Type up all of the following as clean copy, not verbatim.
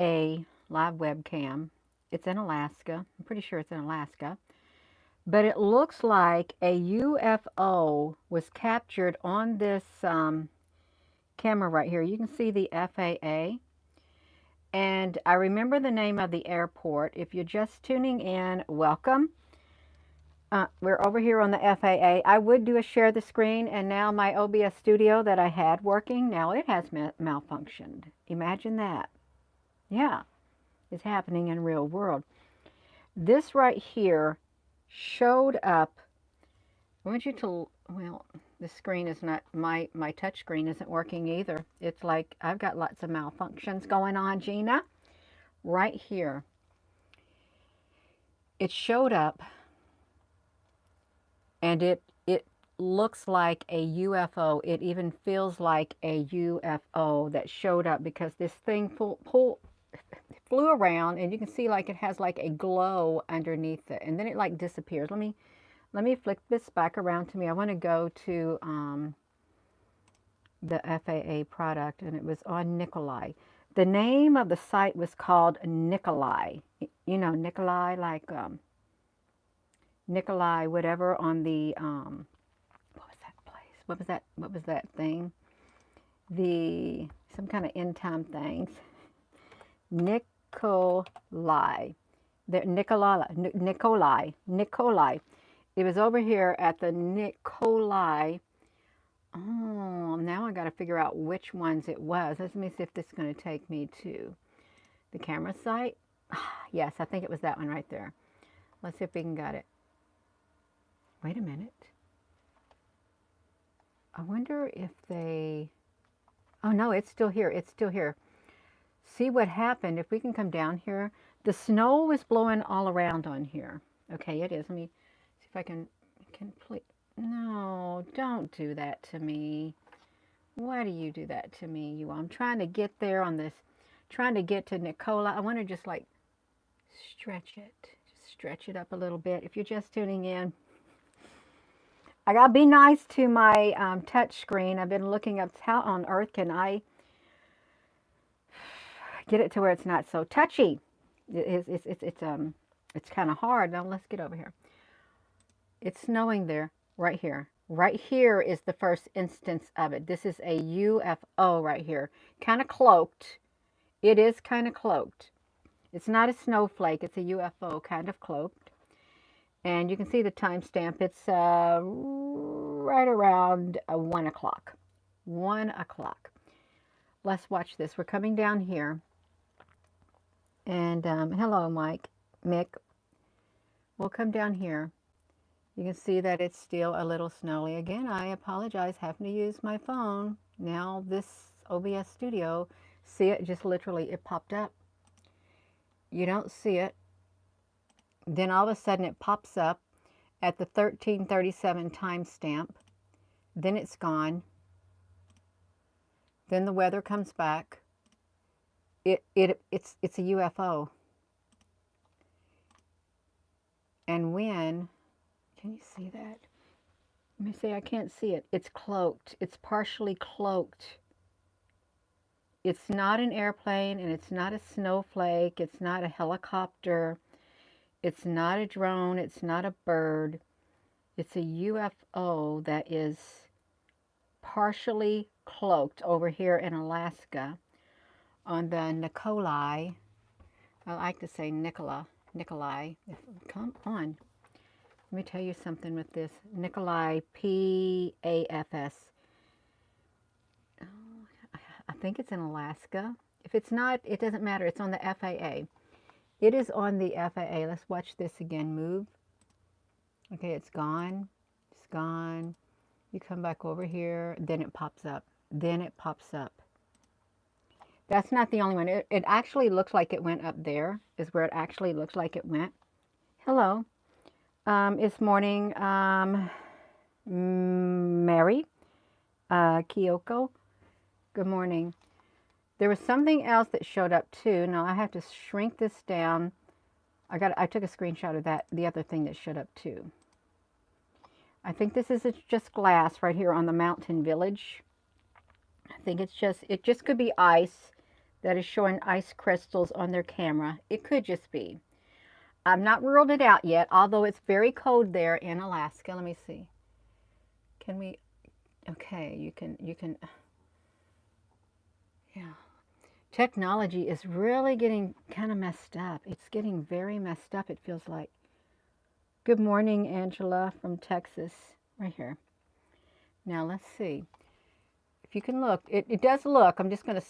a live webcam. It's in Alaska. I'm pretty sure it's in Alaska. But it looks like a UFO was captured on this camera right here. You can see the FAA. And I remember the name of the airport. If you're just tuning in, welcome. We're over here on the FAA. I would do a share the screen, and now my OBS studio that I had working, now it has malfunctioned. Imagine that. Yeah, it's happening in real world. This right here showed up. I want you to, well, the screen is not, my touch screen isn't working either. It's like I've got lots of malfunctions going on, Gina. Right here. It showed up, and it looks like a UFO. It even feels like a UFO that showed up because this thing flew around, and you can see like it has like a glow underneath it, and then it like disappears. Let me flick this back around to me. I want to go to the FAA product, and it was on Nikolai. The name of the site was called Nikolai. You know, Nikolai, like Nikolai, whatever, on the what was that place? What was that thing? The some kind of end time things. Nikolai. Nikolai. It was over here at the Nikolai. Oh, now I got to figure out which ones it was. Let me see if this is going to take me to the camera site. Yes, I think it was that one right there. Let's see if we can get it. Wait a minute. I wonder if they... Oh, no, it's still here. It's still here. See what happened. If we can come down here. The snow was blowing all around on here. Okay, it is. Let me see if I can complete... No, don't do that to me. Why do you do that to me? I'm trying to get there on this, trying to get to Nicola. I want to just like stretch it. Just stretch it up a little bit. If you're just tuning in, I got to be nice to my touch screen. I've been looking up how on earth can I get it to where it's not so touchy. It's kind of hard. Now let's get over here. It's snowing there. Right here. Right here is the first instance of it. This is a UFO right here. Kind of cloaked. It is kind of cloaked. It's not a snowflake. It's a UFO kind of cloaked. And you can see the timestamp. It's right around 1 o'clock. 1 o'clock. Let's watch this. We're coming down here. And hello, Mick. We'll come down here. You can see that it's still a little snowy. Again, I apologize having to use my phone. Now this OBS studio, see it just literally, it popped up. You don't see it. Then all of a sudden it pops up at the 13:37 timestamp. Then it's gone. Then the weather comes back. It's a UFO. And when... Can you see that? Let me see, I can't see it. It's cloaked. It's partially cloaked. It's not an airplane, and it's not a snowflake. It's not a helicopter. It's not a drone. It's not a bird. It's a UFO that is partially cloaked over here in Alaska on the Nikolai. I like to say Nikolai. Come on. Let me tell you something with this. Nikolai, P-A-F-S. Oh, I think it's in Alaska. If it's not, it doesn't matter. It's on the FAA. It is on the FAA. Let's watch this again. Move. Okay, it's gone. It's gone. You come back over here. Then it pops up. Then it pops up. That's not the only one. It actually looks like it went up there. Is where it actually looks like it went. Hello. It's morning, Mary, Kyoko. Good morning. There was something else that showed up too. Now I have to shrink this down. I took a screenshot of that, the other thing that showed up too. I think this is just glass right here on the mountain village. I think it just could be ice, that is showing ice crystals on their camera. It could just be. I've not ruled it out yet, although it's very cold there in Alaska. Let me see. Can we, okay, you can, yeah. Technology is really getting kind of messed up. It's getting very messed up, it feels like. Good morning, Angela from Texas, right here. Now, let's see. If you can look, it does look. I'm just going to,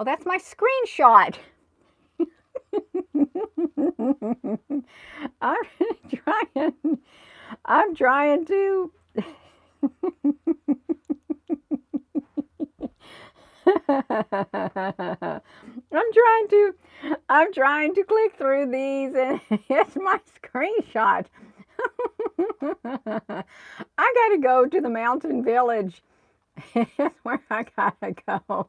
oh, that's my screenshot. I'm trying, I'm trying to, I'm trying to click through these and it's my screenshot. I gotta go to the mountain village. That's where I gotta go.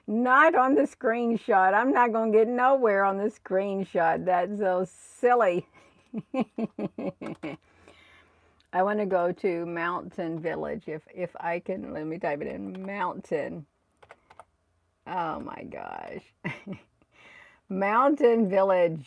Not on the screenshot. I'm not gonna get nowhere on the screenshot. That's so silly. I want to go to Mountain Village if I can. Let me type it in. Mountain. Oh my gosh. Mountain Village.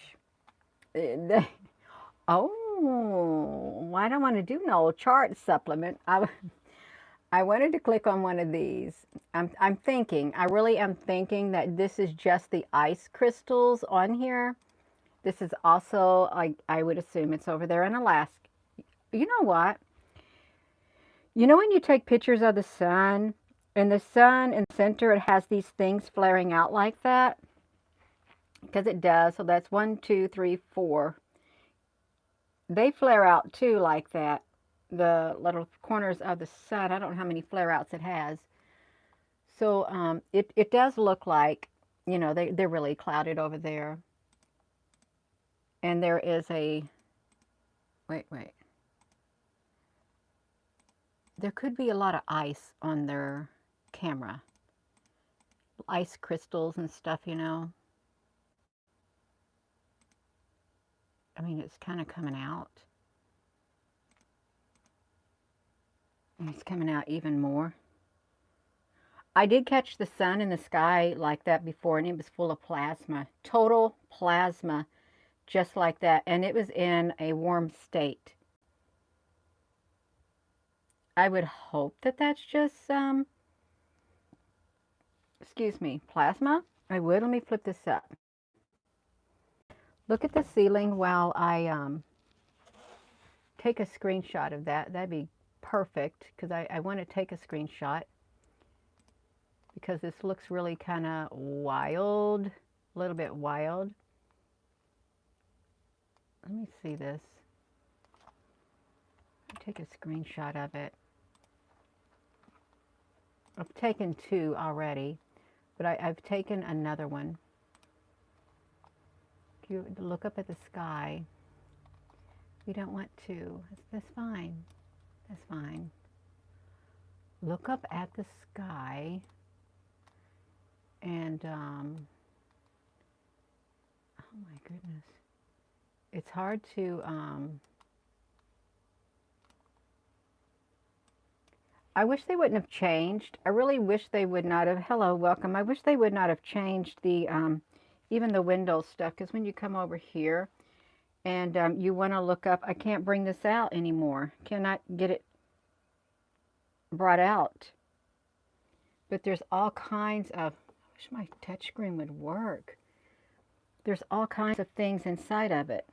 Oh, I don't want to do no chart supplement. I wanted to click on one of these. I'm thinking, I really am thinking that this is just the ice crystals on here. This is also, I would assume it's over there in Alaska. You know what? You know when you take pictures of the sun, and the sun in the center, it has these things flaring out like that? Because it does. So that's 1, 2, 3, 4. They flare out too like that. The little corners of the sun. I don't know how many flare outs it has. So it does look like, you know, they're really clouded over there. And there is a, wait. There could be a lot of ice on their camera. Ice crystals and stuff, you know. I mean, it's kind of coming out. And it's coming out even more. I did catch the sun in the sky like that before, and it was full of plasma. Total plasma, just like that. And it was in a warm state. I would hope that that's just, excuse me, plasma. I would. Let me flip this up. Look at the ceiling while I take a screenshot of that. That'd be perfect, because I want to take a screenshot. Because this looks really kind of wild, a little bit wild. Let me see this. I'll take a screenshot of it. I've taken 2 already, but I've taken another one. If you look up at the sky, we don't want to. That's fine. That's fine. Look up at the sky. And, oh my goodness. It's hard to, I wish they wouldn't have changed. I really wish they would not have, hello, welcome. I wish they would not have changed the, even the Windows stuff. Because when you come over here and you want to look up, I can't bring this out anymore. Cannot get it brought out. But there's all kinds of, I wish my touchscreen would work. There's all kinds of things inside of it.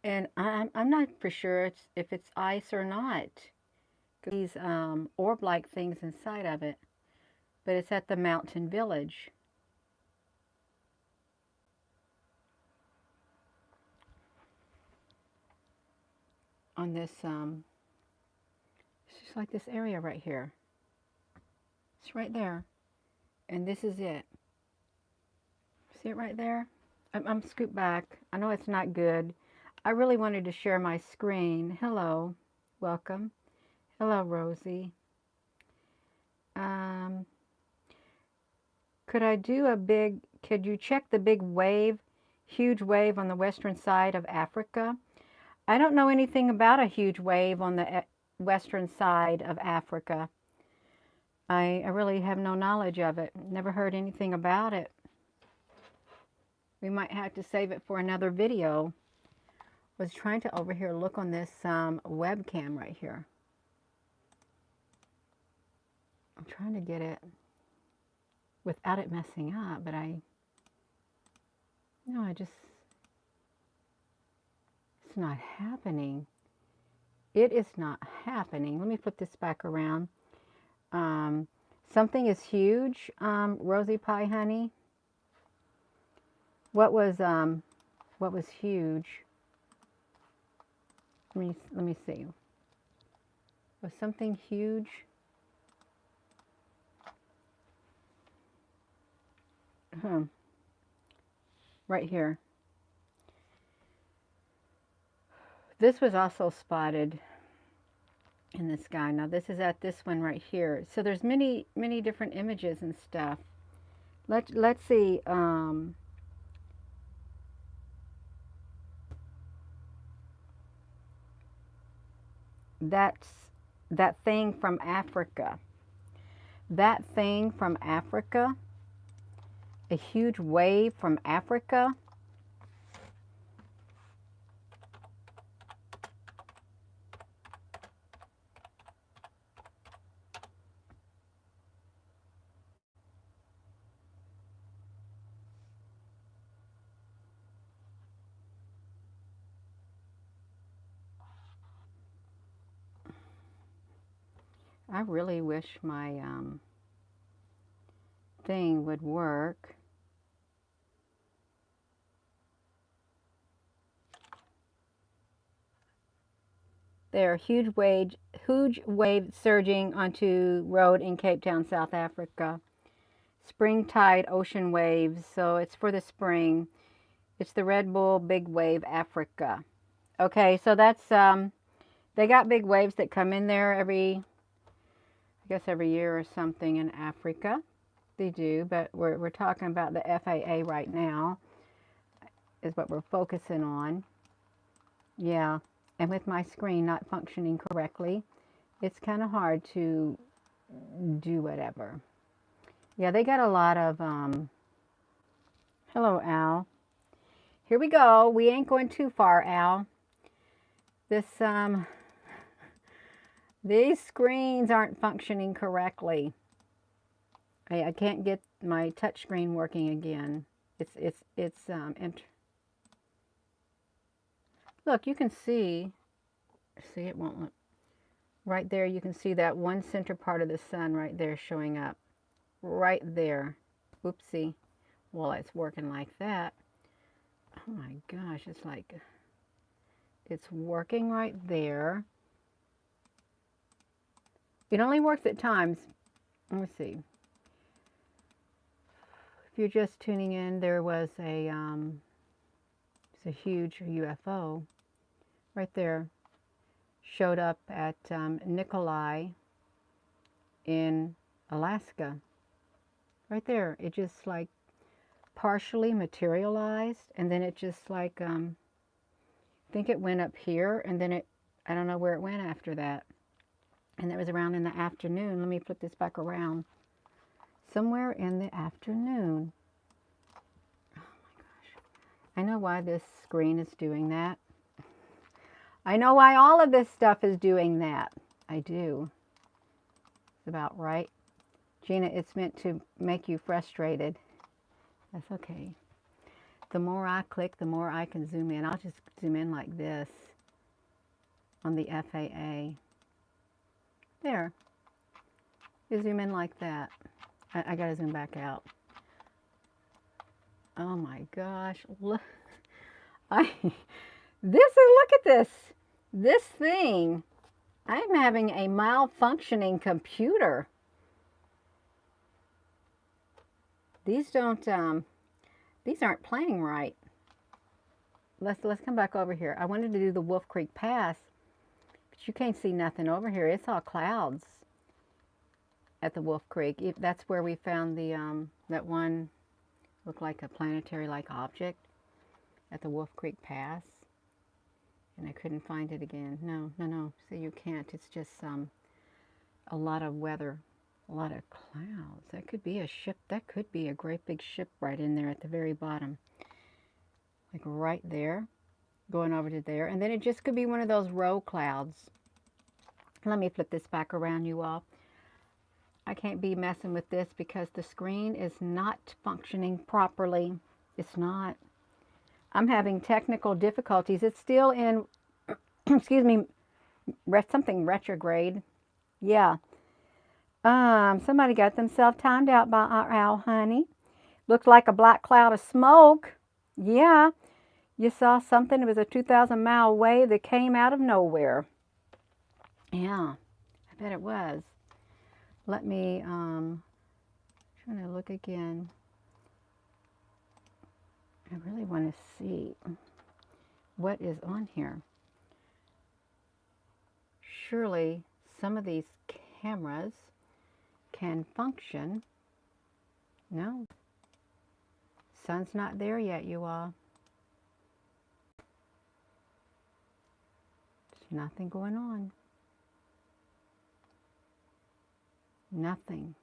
And I'm not for sure if it's ice or not. These orb-like things inside of it. But it's at the Mountain Village. On this, it's just like this area right here. It's right there. And this is it. See it right there? I'm scooped back. I know it's not good. I really wanted to share my screen. Hello. Welcome. Hello, Rosie. Could you check the big wave, huge wave on the western side of Africa? I don't know anything about a huge wave on the western side of Africa. I really have no knowledge of it. Never heard anything about it. We might have to save it for another video. Was trying to over here look on this webcam right here. I'm trying to get it without it messing up, but it's not happening. It is not happening. Let me flip this back around. Something is huge, Rosie Pie Honey. What was huge? Let me see. Was something huge? Right here. This was also spotted in the sky. Now this is at this one right here. So there's many different images and stuff. Let's see. That's that thing from Africa. That thing from Africa. A huge wave from Africa. I really wish my thing would work. There, huge wave surging onto road in Cape Town, South Africa. Spring tide ocean waves, so it's for the spring. It's the Red Bull Big Wave Africa. Okay, so that's they got big waves that come in there every year or something in Africa. They do, but we're talking about the FAA right now is what we're focusing on. Yeah, and with my screen not functioning correctly, it's kind of hard to do whatever. Yeah, they got a lot of hello, Al. Here we go. We ain't going too far, Al. This these screens aren't functioning correctly. I can't get my touch screen working again. It's look, you can see it won't look. Right there, you can see that one center part of the sun right there showing up. Right there. Oopsie. Well, it's working like that. Oh my gosh, it's like, it's working right there. It only works at times. Let me see. If you're just tuning in, there was it's a huge UFO right there. Showed up at Nikolai in Alaska. Right there. It just like partially materialized, and then it just like I think it went up here, and then I don't know where it went after that. And it was around in the afternoon. Let me flip this back around. Somewhere in the afternoon. Oh my gosh. I know why this screen is doing that. I know why all of this stuff is doing that. I do. It's about right. Gina, it's meant to make you frustrated. That's okay. The more I click, the more I can zoom in. I'll just zoom in like this on the FAA. There. You zoom in like that. I gotta zoom back out. Oh my gosh. Look. Look at this. This thing. I'm having a malfunctioning computer. These aren't playing right. Let's come back over here. I wanted to do the Wolf Creek Pass, but you can't see nothing over here. It's all clouds at the Wolf Creek. That's where we found the that one looked like a planetary-like object at the Wolf Creek Pass, and I couldn't find it again. No. See, you can't. It's just a lot of weather A lot of clouds. That could be a ship. That could be a great big ship right in there at the very bottom. Like right there. Going over to there. And then it just could be one of those row clouds. Let me flip this back around, you all. I can't be messing with this because the screen is not functioning properly. It's not. I'm having technical difficulties. It's still in, excuse me, something retrograde. Yeah. Somebody got themselves timed out by our owl, honey. Looked like a black cloud of smoke. Yeah. You saw something. It was a 2,000-mile wave that came out of nowhere. Yeah. I bet it was. Let me, trying to look again. I really want to see what is on here. Surely some of these cameras can function. No. Sun's not there yet, you all. There's nothing going on. Nothing.